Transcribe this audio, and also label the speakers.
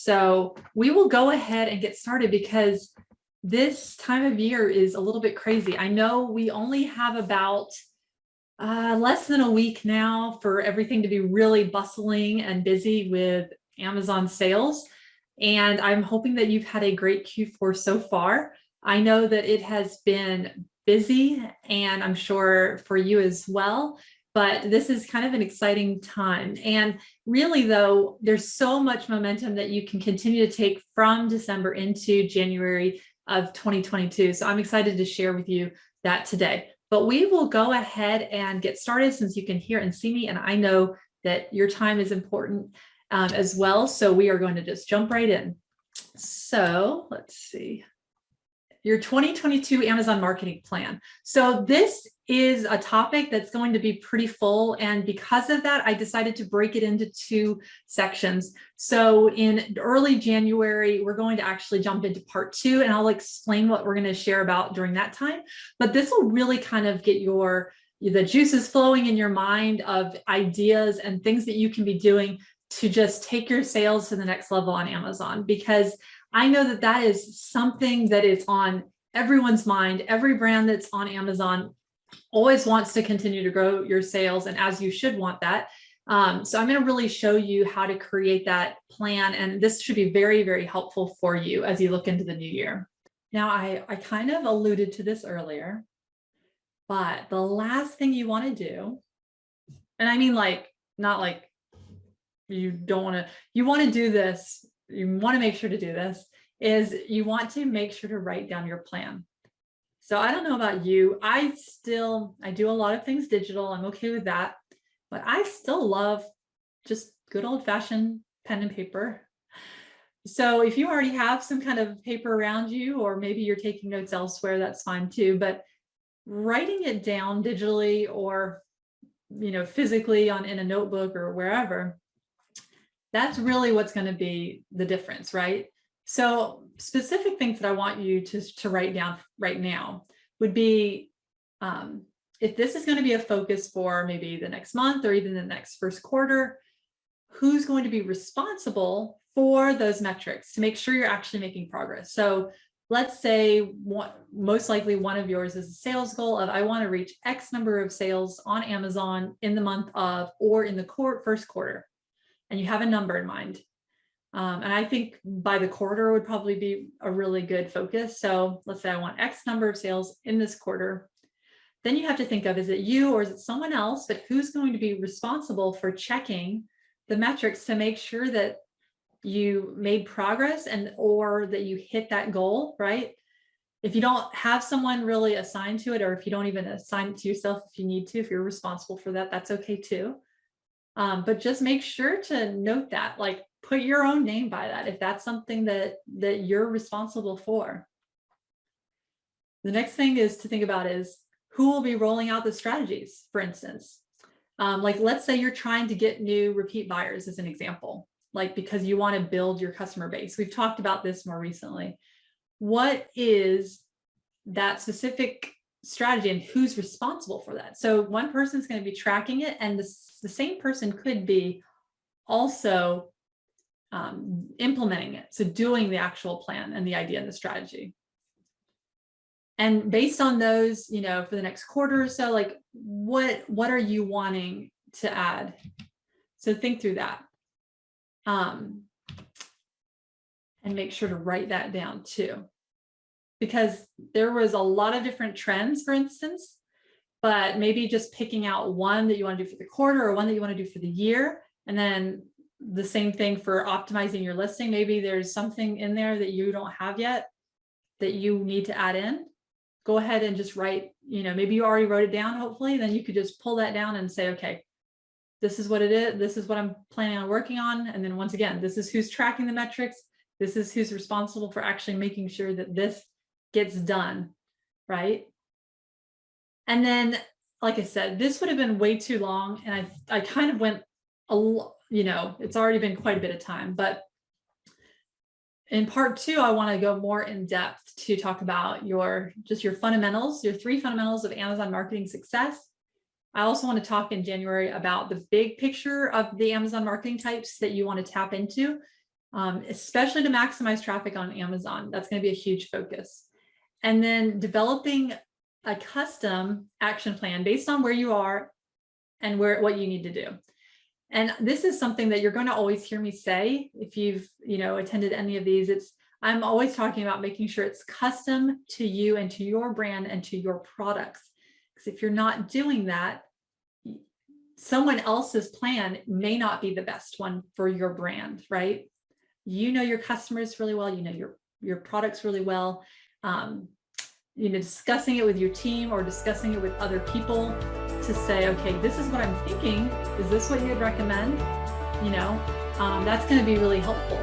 Speaker 1: So we will go ahead and get started because this time of year is a little bit crazy. I know we only have about less than a week now for everything to be really bustling and busy with Amazon sales. And I'm hoping that you've had a great Q4 so far. I know that it has been busy, and I'm sure for you as well, but this is kind of an exciting time. And really, though, there's so much momentum that you can continue to take from December into January of 2022. So I'm excited to share with you that today. But we will go ahead and get started since you can hear and see me, and I know that your time is important as well. So we are going to just jump right in. So let's see. Your 2022 Amazon marketing plan. So this is a topic that's going to be pretty full. And because of that, I decided to break it into two sections. So in early January, we're going to actually jump into part 2, and I'll explain what we're going to share about during that time. But this will really kind of get the juices flowing in your mind of ideas and things that you can be doing to just take your sales to the next level on Amazon, because I know that that is something that is on everyone's mind. Every brand that's on Amazon always wants to continue to grow your sales, and as you should want that. So I'm going to really show you how to create that plan, and this should be very, very helpful for you as you look into the new year. Now, I kind of alluded to this earlier, but the last thing you want to do, and I mean not like you don't want to, you want to do this, you want to make sure to do this, is you want to make sure to write down your plan. So I don't know about you, I do a lot of things digital, I'm okay with that, but I still love just good old-fashioned pen and paper. So if you already have some kind of paper around you, or maybe you're taking notes elsewhere, that's fine too, but writing it down digitally or physically in a notebook or wherever, that's really what's going to be the difference, right? So specific things that I want you to write down right now would be, if this is going to be a focus for maybe the next month or even the next first quarter, who's going to be responsible for those metrics to make sure you're actually making progress. So let's say most likely one of yours is a sales goal of, I want to reach X number of sales on Amazon in the month of, or in the first quarter. And you have a number in mind. And I think by the quarter would probably be a really good focus. So let's say I want X number of sales in this quarter. Then you have to think of, is it you or is it someone else? But who's going to be responsible for checking the metrics to make sure that you made progress or that you hit that goal, right? If you don't have someone really assigned to it, or if you don't even assign it to yourself, if you need to, if you're responsible for that, that's okay too. But just make sure to note that, like put your own name by that if that's something that you're responsible for. The next thing is to think about is who will be rolling out the strategies, for instance. Like let's say you're trying to get new repeat buyers as an example, like because you want to build your customer base. We've talked about this more recently. What is that specific strategy and who's responsible for that? So one person's going to be tracking it, and the same person could be also implementing it. So doing the actual plan and the idea and the strategy. And based on those, for the next quarter or so, like what are you wanting to add? So think through that. And make sure to write that down too, because there was a lot of different trends, for instance, but maybe just picking out one that you want to do for the quarter or one that you want to do for the year. And then the same thing for optimizing your listing. Maybe there's something in there that you don't have yet that you need to add in. Go ahead and just write, maybe you already wrote it down, hopefully, then you could just pull that down and say, okay, this is what it is. This is what I'm planning on working on. And then once again, this is who's tracking the metrics. This is who's responsible for actually making sure that this gets done, right? And then, like I said, this would have been way too long. And I kind of went, it's already been quite a bit of time. But in part 2, I want to go more in depth to talk about your fundamentals, your 3 fundamentals of Amazon marketing success. I also want to talk in January about the big picture of the Amazon marketing types that you want to tap into. especially to maximize traffic on Amazon. That's going to be a huge focus. And then developing a custom action plan based on where you are and what you need to do. And this is something that you're going to always hear me say if you've, attended any of these. I'm always talking about making sure it's custom to you and to your brand and to your products. Because if you're not doing that, someone else's plan may not be the best one for your brand, right? You know your customers really well, you know your products really well. Discussing it with your team or discussing it with other people to say, okay, this is what I'm thinking. Is this what you'd recommend? That's going to be really helpful.